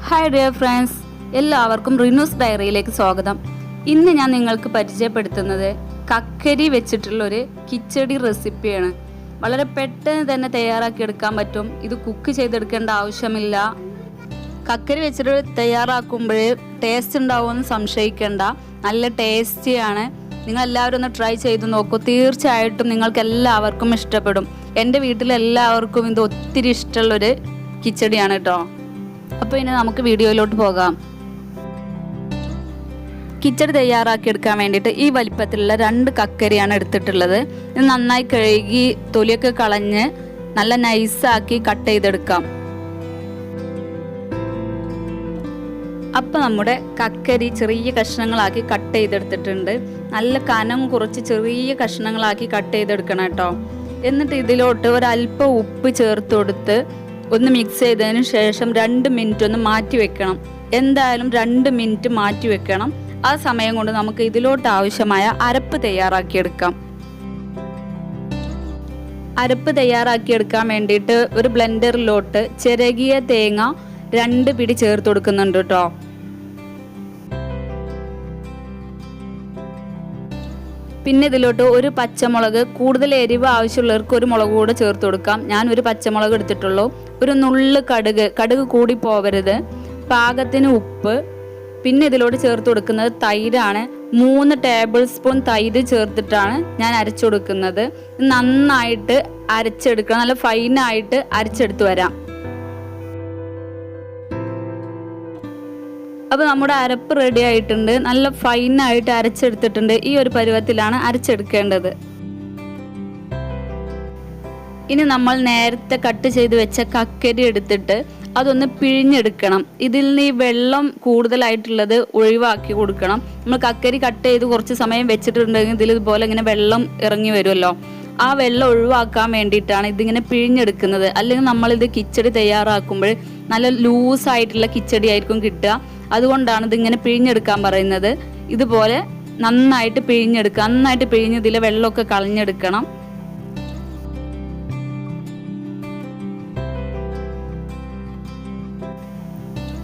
Hi dear friends, എല്ലാവർക്കും റിനൂസ് ഡയറിയിലേക്ക് സ്വാഗതം. ഇന്ന് ഞാൻ നിങ്ങൾക്ക് പരിചയപ്പെടുത്തുന്നത് കക്കരി വെച്ചിട്ടുള്ളൊരു കിച്ചടി റെസിപ്പിയാണ്. വളരെ പെട്ടെന്ന് തന്നെ തയ്യാറാക്കിയെടുക്കാൻ പറ്റും. ഇത് കുക്ക് ചെയ്തെടുക്കേണ്ട ആവശ്യമില്ല. കക്കരി വെച്ചിട്ട് തയ്യാറാക്കുമ്പോൾ ടേസ്റ്റ് ഉണ്ടാവുമെന്ന് സംശയിക്കേണ്ട. നല്ല ടേസ്റ്റിയാണ്. നിങ്ങളെല്ലാവരും ഒന്ന് ട്രൈ ചെയ്ത് നോക്കൂ. തീർച്ചയായിട്ടും നിങ്ങൾക്ക് എല്ലാവർക്കും ഇഷ്ടപ്പെടും. എൻ്റെ വീട്ടിലെല്ലാവർക്കും ഇത് ഒത്തിരി ഇഷ്ടമുള്ളൊരു കിച്ചടിയാണ് കേട്ടോ. അപ്പോൾ ഇനി നമുക്ക് വീഡിയോയിലോട്ട് പോകാം. കിച്ചടി തയ്യാറാക്കിയെടുക്കാൻ വേണ്ടിയിട്ട് ഈ വലിപ്പത്തിലുള്ള 2 കക്കരിയാണ് എടുത്തിട്ടുള്ളത്. ഇത് നന്നായി കഴുകി തൊലിയൊക്കെ കളഞ്ഞ് നല്ല നൈസാക്കി കട്ട് ചെയ്തെടുക്കാം. അപ്പം നമ്മുടെ കക്കരി ചെറിയ കഷ്ണങ്ങളാക്കി കട്ട് ചെയ്തെടുത്തിട്ടുണ്ട്. നല്ല കനം കുറച്ച് ചെറിയ കഷ്ണങ്ങളാക്കി കട്ട് ചെയ്തെടുക്കണം കേട്ടോ. എന്നിട്ട് ഇതിലോട്ട് ഒരല്പം ഉപ്പ് ചേർത്ത് കൊടുത്ത് ഒന്ന് മിക്സ് ചെയ്തതിന് ശേഷം 2 മിനിറ്റ് ഒന്ന് മാറ്റി വെക്കണം. എന്തായാലും 2 മിനിറ്റ് മാറ്റി വെക്കണം. ആ സമയം കൊണ്ട് നമുക്ക് ഇതിലോട്ട് ആവശ്യമായ അരപ്പ് തയ്യാറാക്കിയെടുക്കാം. അരപ്പ് തയ്യാറാക്കിയെടുക്കാൻ വേണ്ടിയിട്ട് ഒരു ബ്ലെൻഡറിലോട്ട് ചിരകിയ തേങ്ങ 2 പിടി ചേർത്ത് കൊടുക്കുന്നുണ്ട് കേട്ടോ. പിന്നെ ഇതിലോട്ട് ഒരു പച്ചമുളക്, കൂടുതൽ എരിവ് ആവശ്യമുള്ളവർക്ക് ഒരു മുളക് കൂടെ ചേർത്ത് കൊടുക്കാം. ഞാൻ ഒരു പച്ചമുളക് എടുത്തിട്ടുള്ളൂ. ഒരു നുള്ള് കടുക് കൂടി പോവരുത്. പാകത്തിന് ഉപ്പ്. പിന്നെ ഇതിലോട്ട് ചേർത്ത് കൊടുക്കുന്നത് തൈരാണ്. 3 ടേബിൾ സ്പൂൺ തൈര് ചേർത്തിട്ടാണ് ഞാൻ അരച്ചു കൊടുക്കുന്നത്. നന്നായിട്ട് അരച്ചെടുക്കണം. നല്ല ഫൈനായിട്ട് അരച്ചെടുത്ത് വരാം. അപ്പോൾ നമ്മുടെ അരപ്പ് റെഡി ആയിട്ടുണ്ട്. നല്ല ഫൈനായിട്ട് അരച്ചെടുത്തിട്ടുണ്ട്. ഈ ഒരു പരുവത്തിലാണ് അരച്ചെടുക്കേണ്ടത്. ഇനി നമ്മൾ നേരത്തെ കട്ട് ചെയ്ത് വെച്ച കക്കരി എടുത്തിട്ട് അതൊന്ന് പിഴിഞ്ഞെടുക്കണം. ഇതിൽ നിന്ന് ഈ വെള്ളം കൂടുതലായിട്ടുള്ളത് ഒഴിവാക്കി കൊടുക്കണം. നമ്മൾ കക്കരി കട്ട് ചെയ്ത് കുറച്ച് സമയം വെച്ചിട്ടുണ്ടെങ്കിൽ ഇതിൽ ഇതുപോലെ ഇങ്ങനെ വെള്ളം ഇറങ്ങി വരുമല്ലോ. ആ വെള്ളം ഒഴിവാക്കാൻ വേണ്ടിയിട്ടാണ് ഇതിങ്ങനെ പിഴിഞ്ഞെടുക്കുന്നത്. അല്ലെങ്കിൽ നമ്മളിത് കിച്ചടി തയ്യാറാക്കുമ്പോൾ നല്ല ലൂസായിട്ടുള്ള കിച്ചടി ആയിരിക്കും കിട്ടുക. അതുകൊണ്ടാണ് ഇതിങ്ങനെ പിഴിഞ്ഞെടുക്കാൻ പറയുന്നത്. ഇതുപോലെ നന്നായിട്ട് പിഴിഞ്ഞെടുക്കുക. നന്നായിട്ട് പിഴിഞ്ഞ് ഇതിലെ വെള്ളമൊക്കെ കളഞ്ഞെടുക്കണം.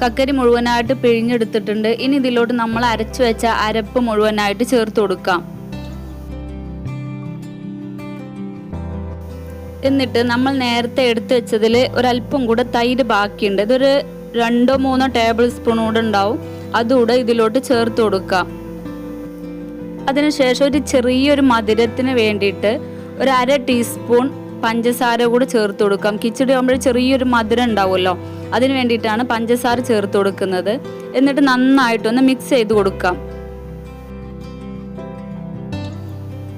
കക്കരി മുഴുവനായിട്ട് പിഴിഞ്ഞെടുത്തിട്ടുണ്ട്. ഇനി ഇതിലോട്ട് നമ്മൾ അരച്ചു വെച്ച അരപ്പ് മുഴുവനായിട്ട് ചേർത്ത് കൊടുക്കാം. എന്നിട്ട് നമ്മൾ നേരത്തെ എടുത്തു വെച്ചതിൽ ഒരല്പം കൂടെ തൈര് ബാക്കിയുണ്ട്. ഇതൊരു 2-3 ടേബിൾ സ്പൂൺ കൂടെ ഉണ്ടാവും. അതുകൂടെ ഇതിലോട്ട് ചേർത്ത് കൊടുക്കാം. അതിനുശേഷം ഒരു ചെറിയൊരു മധുരത്തിന് വേണ്ടിയിട്ട് ഒരു 1/2 ടീസ്പൂൺ പഞ്ചസാര കൂടെ ചേർത്ത് കൊടുക്കാം. കിച്ചടി ആകുമ്പോൾ ചെറിയൊരു മധുരം ഉണ്ടാവുമല്ലോ, അതിന് വേണ്ടിയിട്ടാണ് പഞ്ചസാര ചേർത്ത് കൊടുക്കുന്നത്. എന്നിട്ട് നന്നായിട്ടൊന്ന് മിക്സ് ചെയ്ത് കൊടുക്കാം.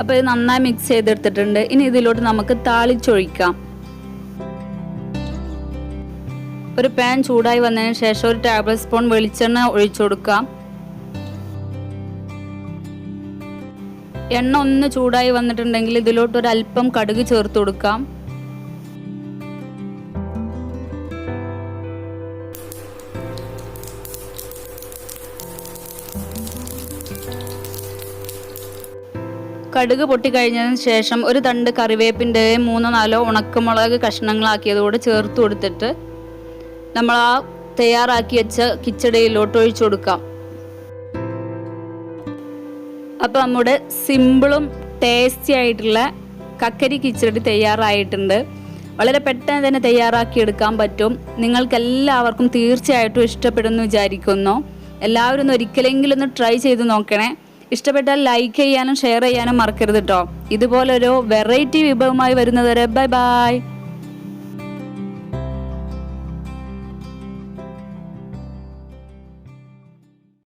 അപ്പോൾ ഇത് നന്നായി മിക്സ് ചെയ്തെടുത്തിട്ടുണ്ട്. ഇനി ഇതിലോട്ട് നമുക്ക് താളിച്ചൊഴിക്കാം. ഒരു പാൻ ചൂടായി വന്നതിന് ശേഷം 1 ടേബിൾ സ്പൂൺ വെളിച്ചെണ്ണ ഒഴിച്ചു കൊടുക്കാം. എണ്ണ ഒന്ന് ചൂടായി വന്നിട്ടുണ്ടെങ്കിൽ ഇതിലോട്ട് ഒരല്പം കടുക് ചേർത്ത് കൊടുക്കാം. കടുക് പൊട്ടിക്കഴിഞ്ഞതിന് ശേഷം ഒരു തണ്ട് കറിവേപ്പിൻ്റെ 3-4 ഉണക്കമുളക് കഷ്ണങ്ങളാക്കിയതോടെ ചേർത്ത് കൊടുത്തിട്ട് നമ്മൾ ആ തയ്യാറാക്കി വെച്ച കിച്ചടിയിലോട്ട് ഒഴിച്ചു കൊടുക്കാം. അപ്പോൾ നമ്മുടെ സിമ്പിളും ടേസ്റ്റി ആയിട്ടുള്ള കക്കരി കിച്ചടി തയ്യാറായിട്ടുണ്ട്. വളരെ പെട്ടെന്ന് തന്നെ തയ്യാറാക്കിയെടുക്കാൻ പറ്റും. നിങ്ങൾക്കെല്ലാവർക്കും തീർച്ചയായിട്ടും ഇഷ്ടപ്പെടുമെന്ന് വിചാരിക്കുന്നു. എല്ലാവരും ഒരിക്കലെങ്കിലും ഒന്ന് ട്രൈ ചെയ്ത് നോക്കണേ. ഇഷ്ടപ്പെട്ടാൽ ലൈക്ക് ചെയ്യാനും ഷെയർ ചെയ്യാനും മറക്കരുത് കേട്ടോ. ഇതുപോലൊരു വെറൈറ്റി വിഭവമായി വരുന്നതുവരെ ബൈ ബൈ.